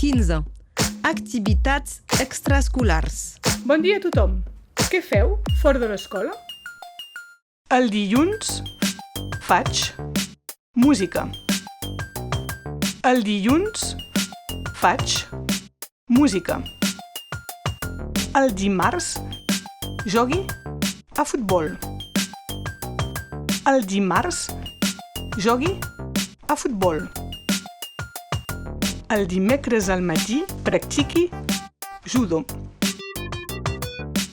15. Activitats extraescolars. Bon dia a tothom. Què feu fora de l'escola? El dilluns faig música. El dilluns faig música. El dimarts jogui a futbol. El dimarts jogui a futbol. El dimecres al matí practiqui judo.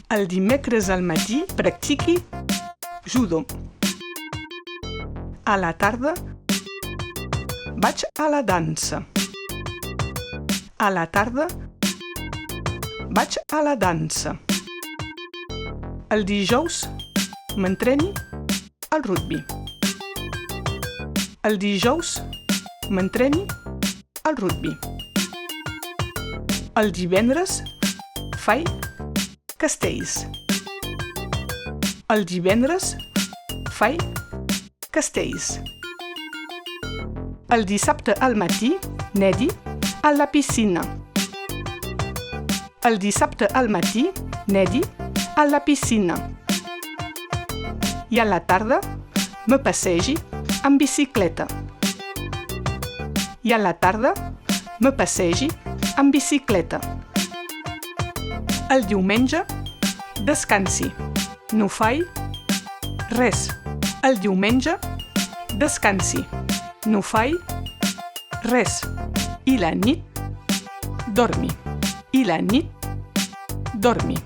El dimecres al matí practiqui judo. A la tarda vaig a la dansa. A la tarda vaig a la dansa. El dijous m'entreni al rugbi. El dijous m'entreni al rugbi. El divendres faig castells. El divendres faig castells. El dissabte al matí nedi a la piscina. El dissabte al matí nedi a la piscina. I a la tarda me passegi amb bicicleta. I a la tarda me passegi amb bicicleta. El diumenge descansi. No faig res. El diumenge descansi. No faig res. I la nit dormi. I la nit dormi.